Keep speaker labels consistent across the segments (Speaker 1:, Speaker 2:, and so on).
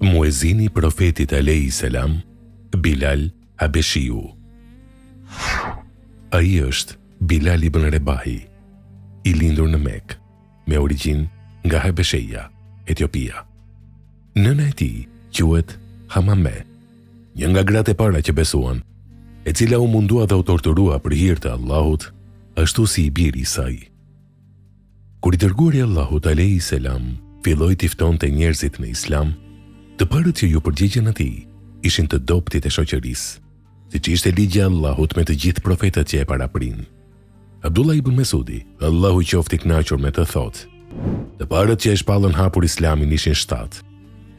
Speaker 1: Muezini profetit alayhi salam, Bilal Habeshiu. Ai është Bilal ibn Rebahi, i lindur në Mekë, me origjinë nga Habesheja, Etiopia. Nëna e tij quhet Hamame, një nga gratë e para që besuan, e cila u mundua dhe u torturua për hir të Allahut, ashtu si i biri i saj. Kur i dërguari i Allahut alayhi salam filloi t'i ftonte njerëzit në Islam, të parët që ju përgjigjen atij ishin të dobtit e shoqërisë, siç ishte ligji i Allahut me të gjithë profetët që e paraprin. Abdullah ibn Mesudi, Allahu qoftë i kënaqur me të, thotë: të parët që e shpallën hapur Islamin ishin 7.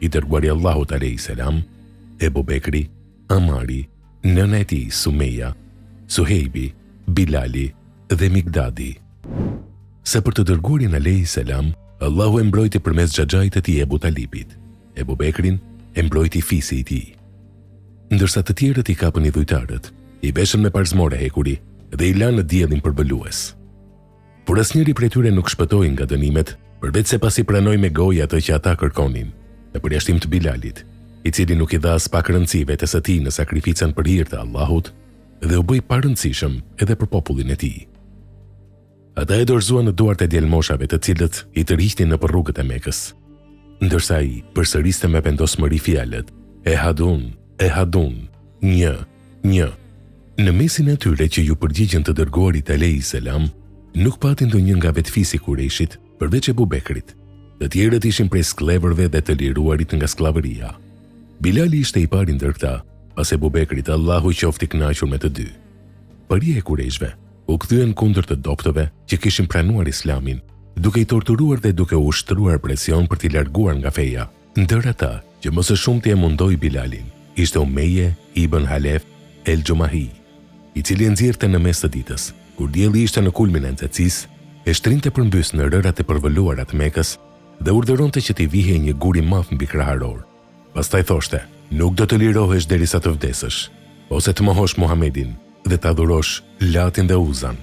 Speaker 1: I dërguari i Allahut alayhi salam, Ebu Bekri, Amari, nëna e tij Sumeja, Suhejbi, Bilali dhe Migdadi. Se për të dërguarin alayhi salam, Allahu e mbrojti përmes xhaxhait të tij Ebu Talibit, Ebu Bekrin e mbrojti fisi i tij. Ndërsa të tjerët i kapën i dhujtarët, i veshën me parzmore hekuri dhe i lanë në diellin përbëlues. Por asnjëri prej tyre nuk shpëtoi nga dënimet, përveç se pasi pranoi me gojë atë që ata kërkonin, në përjashtim të Bilalit, i cili nuk i dha as pak rëndësi vetes së tij në sakrificën për hir të Allahut dhe u bë i parëndësishëm edhe për popullin e tij. Ata e dorëzuan në duart e djelmoshave të cilët i tërhiqnin nëpër rrugët e Mekës, ndërsa ai përsëriste me vendosmëri fjalët e hadun, një. Në mesin e tyre që ju përgjigjen të dërguarit alayhi salam, nuk pati ndonjë nga vetëfisi Kurejshit, përveç Ebu Bekrit. Të tjerët ishin prej skllëvërve dhe të liruarit nga skllavëria. Bilali ishte i pari ndër këta, pas Ebu Bekrit, Allahu qoftë i kënaqur me të dy. Paria e Kurejshve u kthyen kundër të dobtëve që kishin pranuar Islamin, duke i torturuar dhe duke u ushtruar presion për t'i larguar nga feja. Ndër ata që më së shumti e mundoi Bilalin ishte Umeje ibn Halef el-Jumahi, i cili nxirrte në mes të ditës, kur dielli ishte në kulmin e nxehtësisë, e shtrinte përmbys në rërat e përvoluara të Mekës dhe urdhëronte që t'i vihej një gur i madh mbi kraharor. Pastaj thoshte: nuk do të lirohesh derisa të vdesësh, ose të mohosh Muhamedin dhe të adhurosh Latin dhe Uzan.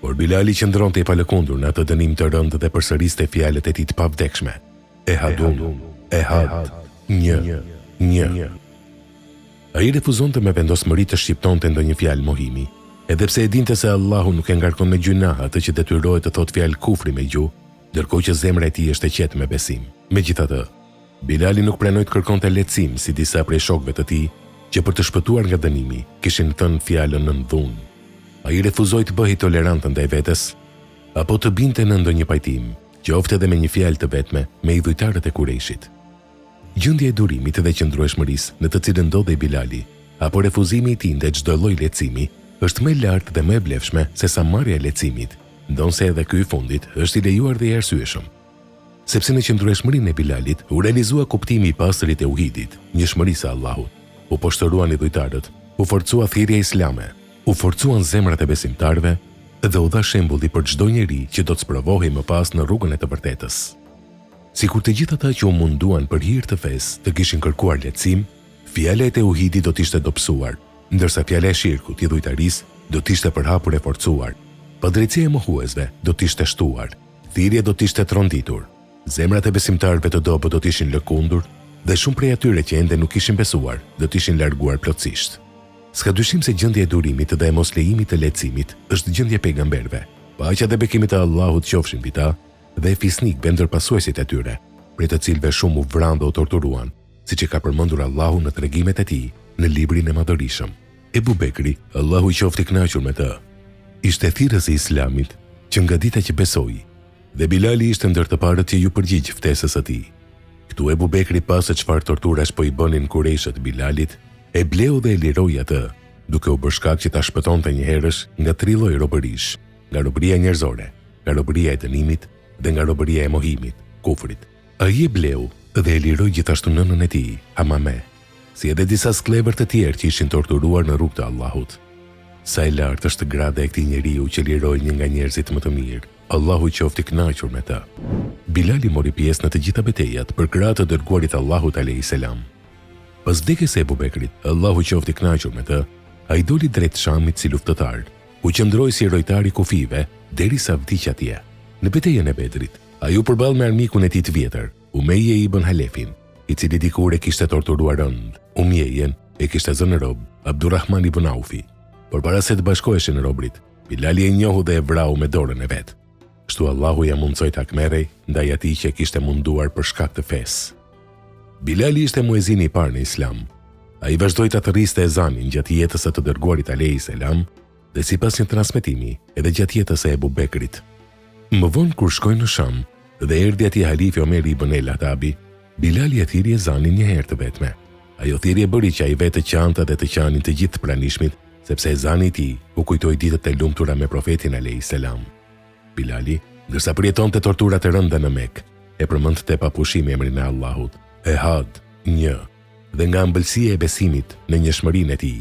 Speaker 1: Por Bilali qëndronte i palëkundur në atë dënim të rëndë dhe përsëriste fjalët e tij të pavdekshme: një. Ai refuzonte me vendosmëri të shqiptonte ndonjë fjalë mohimi, edhe pse e dinte se Allahu nuk e ngarkon me gjuna atë që detyrohet të thotë fjalë kufri me gjuhë, ndërkohë që zemra e tij është e qetë me besim. Megjithatë, Bilali nuk pranoi të kërkonte lehtësim si disa prej shokëve të tij, që për të shpëtuar nga dënimi kishin thënë fjalën në dhunë. Ai refuzoi të bëhej tolerant ndaj vetes, apo të binte në ndonjë pajtim, qoftë edhe me një fjalë të vetme me idhujtarët e Kurejshit. Gjendja e durimit dhe qëndrueshmërisë në të cilën ndodhej Bilali, apo refuzimi i tij ndaj çdo lloji lehtësimi, është më lart dhe më e vlefshme se sa marrja e lehtësimit, ndonse edhe ky i fundit është i lejuar dhe i arsyeshëm. Sepse në qëndrueshmërinë e Bilalit u realizua kuptimi i pastër i tauhidit, njëshmërisë së Allahut. U poshtëruan idhujtarët, u forcua thirrja islame, u forcuan zemrat e besimtarëve dhe u dha shembulli për çdo njeri që do të sprovohej më pas në rrugën e të vërtetës. Sikur të gjithë ata që u munduan për hir të fesë të kishin kërkuar lehtësim, fjala e tauhidit do të ishte dobësuar, ndërsa fjala e shirkut i dhujtarisë do të ishte përhapur e forcuar. Padrejtia e mohuesve do të ishte shtuar, thirrja do të ishte tronditur, zemrat e besimtarëve të dobët do të ishin lëkundur dhe shumë prej atyre që ende nuk ishin besuar do të ishin larguar plotësisht. S'ka dyshim se gjendja e durimit dhe e moslejimit të lehtësimit është gjendja e pejgamberëve, paqja dhe bekimi të Allahut qofshin mbi ta, dhe fisnikëve ndër pasuesit e tyre, prej të cilëve shumë u vranë dhe u torturuan, siç e ka përmendur Allahu në tregimet e tij në librin e madhërisëm. Ebu Bekri, Allahu qoftë i kënaqur me të, ishte thirrës i Islamit që nga dita që besoi, dhe Bilali ishte ndër të parët që ju përgjigj ftesës së tij. Këtu Ebu Bekri, pas se çfarë torturash po i bënin Kurejshët Bilalit, e bleu dhe e liroi atë, duke u bërë shkak që ta shpëtonte një herësh nga 3 lloj robërish, nga robëria njerëzore, nga robëria e dënimit dhe nga robëria e mohimit, kufrit. Ai e bleu dhe e liroi gjithashtu nënën e tij, Hamame, si edhe disa skllëvër të tjerë që ishin torturuar në rrugt të Allahut. Sa e lartë është grada e këtij njeriu që liroi një nga njerëzit më të mirë. Allahu qoftë i kënaqur me ta. Bilali mori pjesë në të gjitha betejat për krah të dërguarit Allahut alayhi salam. Pas vdekjes së Ebu Bekrit, Allahu qoftë i kënaqur me të, ai doli drejt Shamit si luftëtar, ku qëndroi si rojtar i kufive derisa vdiq atje. Në betejën e Bedrit, ai u përball me armikun e tij të vjetër, Umeje ibn Halefin, i cili dikur e kishte torturuar rënd, umjejen e kishte zënë rob Abdurrahman ibn Aufi. Por para se të bashkoheshin robrit, Bilali e njohu dhe e vrau me dorën e vet. Kështu Allahu ja mundsoi ta kmerrej ndaj atij që kishte munduar për shkak të fesë. Bilali ishte muezini i parë në Islam. Ai vazhdoi ta thërriste ezanin gjatë jetës së të dërguarit alayhis salam dhe sipas një transmetimi edhe gjatë jetës së Ebu Bekrit. Më vonë kur shkoi në Sham dhe erdhi atje halifi Omer ibn el-Khattabi, Bilali e thiri ezanin një herë të vetme. Ajo thirrje bëri që ai vetë të qanta dhe të qanin të gjithë pranishmit, sepse ezani i tij u kujtoi ditët e lumtura me profetin alayhis salam. Bilali, ndërsa përjetonte torturat e rënda në Mekë, e përmendte pa pushim emrin e Allahut, Ehad, një, dhe nga ëmbëlsia e besimit në njëshmërinë e tij,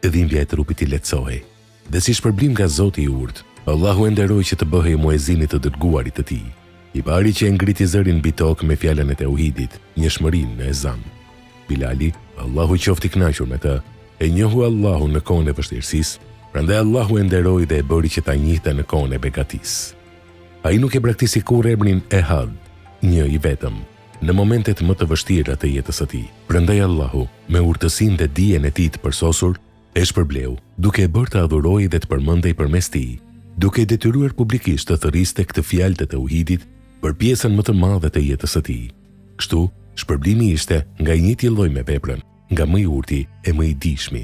Speaker 1: dhimbja e trupit i lehtësohej. Dhe si shpërblim nga Zoti i urtë, Allahu e nderoi që të bëhej muezinit të dërguarit të tij, i pari që e ngriti zërin mbi tokë me fjalën e tauhidit, njëshmërinë në ezan. Bilali, Allahu qoftë i kënaqur me të, e njohu Allahu në kohën e vështirësisë, prandaj Allahu e nderoi dhe e bëri që ta njihte në kohën e begatisë. Ai nuk e braktisi kurrë emrin Ehad, një i vetëm, në momentet më të vështira të jetës së tij. Prandaj Allahu, me urtësinë dhe dijen e tij të përsosur, e shpërbleu, duke e bërë të adhurojë dhe të përmendej përmes tij, duke e detyruar publikisht të thërriste këtë fjalë të tauhidit për pjesën më të madhe të jetës së tij. Kështu, shpërblimi ishte nga i njëjti lloj me veprën, nga më i urti e më i dijshmi.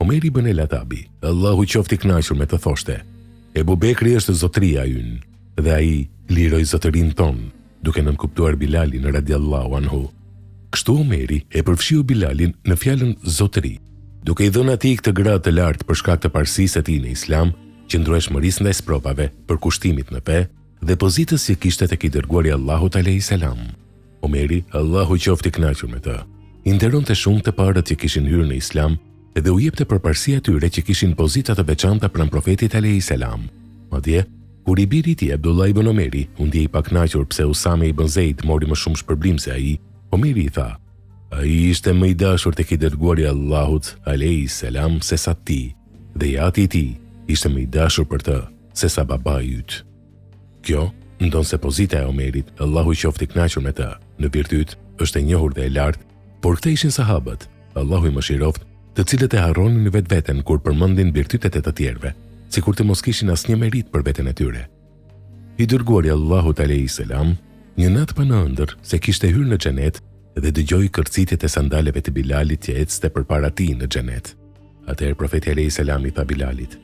Speaker 1: Omer ibn el-Khattabi, Allahu qoftë i kënaqur me të thoshte: Ebu Bekri është zotëria ynë, dhe ai liroi zotërinë tonë, duke nënkuptuar Bilalin radiallahu anhu. Kështu Omeri e përfshiu Bilalin në fjalën zotëri, duke i dhënë atij këtë gradë të lartë për shkak të parësisë së tij në Islam, qëndrueshmërisë ndaj sprovave, përkushtimit në fe dhe pozitës që kishte tek i dërguari Allahut alayhis salam. Omeri, Allahu qoftë i kënaqur me të, i nderonte shumë të parët që kishin hyrë në Islam dhe u jepte përparësi atyre që kishin pozita të veçanta pranë profetit alayhis salam. Madje, kur i biri i tij Abdullah ibn Omeri u ndjei pa kënaqur pse Usame ibn Zeid mori më shumë shpërblim se ai, Omeri i tha: ai ishte më i dashur tek i dërguari Allahut alayhis salam se sa ti, dhe jati i tij ishte më i dashur për të se sa babai yt. Kjo ndonse pozita e Omerit, Allahu qoftë i kënaqur me të, në virtyt është e njohur dhe e lartë, por këta ishin sahabët, Allahu i mëshiroft, të cilët e harronin vetveten kur përmendin virtytet e të tjerëve, sikur të mos kishin asnjë merit për veten e tyre. I dërguari Allahut alayhis salam, një natë pa në ëndër se kishte hyrë në xhenet dhe dëgjoi kërcitjet e sandaleve të Bilalit që ecste përpara tij në xhenet. Atëherë profeti alayhis salam i tha Bilalit: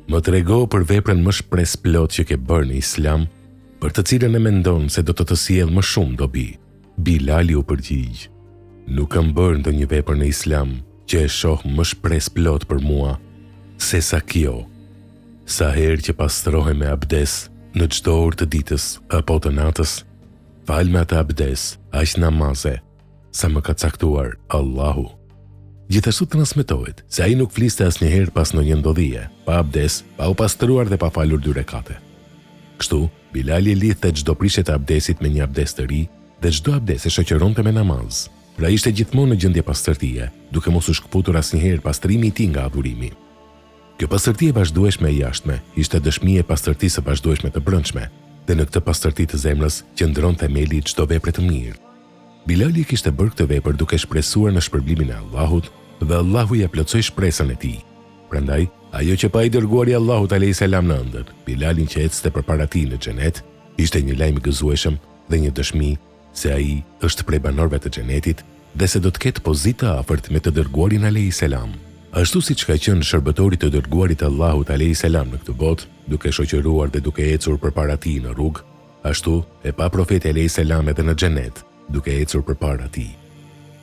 Speaker 1: "Më trego për veprën më shpresplot që ke bërë në Islam, për të cilën e mendon se do të sjell më shumë dobi." Bilali u përgjigj: "Nuk kam bërë ndonjë vepër në Islam që e shoh më shpresplot për mua se sa kjo. Sa herë që pastrohem me abdes në çdo orë të ditës apo të natës, fal me atë abdes, aq namaze, sa më ka caktuar Allahu." Gjithashtu transmetohet se ai nuk fliste asnjëherë pas ndonjë ndodhie, pa abdes, pa u pastruar dhe pa falur 2 rekate. Kështu, Bilali lidhte çdo prishje të abdesit me një abdes të ri dhe çdo abdes e shoqëronte me namaz. Pra ishte gjithmonë në gjendje pastërtie, duke mos u shkëputur asnjëherë pastrimi i tij nga adhurimi. Kjo pastërti e vazhdueshme e jashtme ishte dëshmi e pastërtisë së vazhdueshme të brendshme, dhe në këtë pastërti të zemrës qëndron themeli i çdo vepre të mirë. Bilali kishte bërë këtë vepër duke shpresuar në shpërblimin e Allahut, dhe Allahu ia plotsoi shpresën e tij. Prandaj, ajo që pa i dërguari Allahut alayhis salam në ëndër, Bilalin që ecste përpara tij në xhenet, ishte një lajm i gëzueshëm dhe një dëshmi se ai është prej banorëve të xhenetit dhe se do të ketë pozitë të afërt me të dërguarin alayhis salam. Ashtu siç ka qenë shërbëtori të dërguarit Allahut alayhis salam në këtë botë, duke shoqëruar dhe duke ecur përpara tij në rrugë, ashtu e pa profeti alayhis salam edhe në xhenet, duke ecur përpara tij.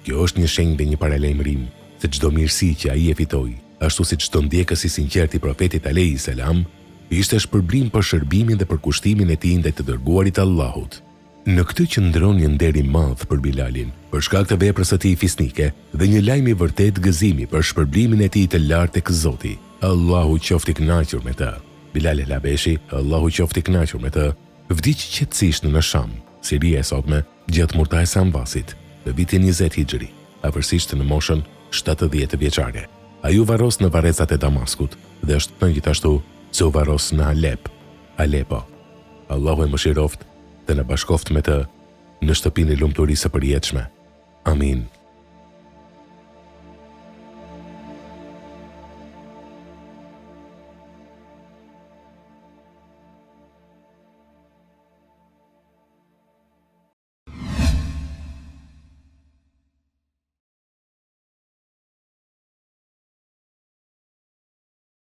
Speaker 1: Kjo është një shenjë dhe një paralajmërim se çdo mirësi që ai e fitoi, ashtu si çdo ndjekës i sinqert i profetit alayhis salam, ishte shpërblim për shërbimin dhe për kushtimin e tij ndaj të dërguarit Allahut. Në këtë qëndron një nder i madh për Bilalin, për shkak të veprës së tij fisnike dhe një lajm i vërtet gëzimi për shpërblimin e tij të lartë tek Zoti. Allahu qoftë i kënaqur me të. Bilal el-Habeshi, Allahu qoftë i kënaqur me të, vdiq qetësisht në Sham, Siria e sotme, gjatë Murtajës së Ambasit, në vitin 20 Hijri, afërsisht në moshën 70 vjeçare. Ai u varros në varrezat e Damaskut dhe është thënë gjithashtu se u varros në Alepo. Allahu e mëshiroft dhe në bashkoft me të në shtëpinë e lumturisë së përjetshme. Amin.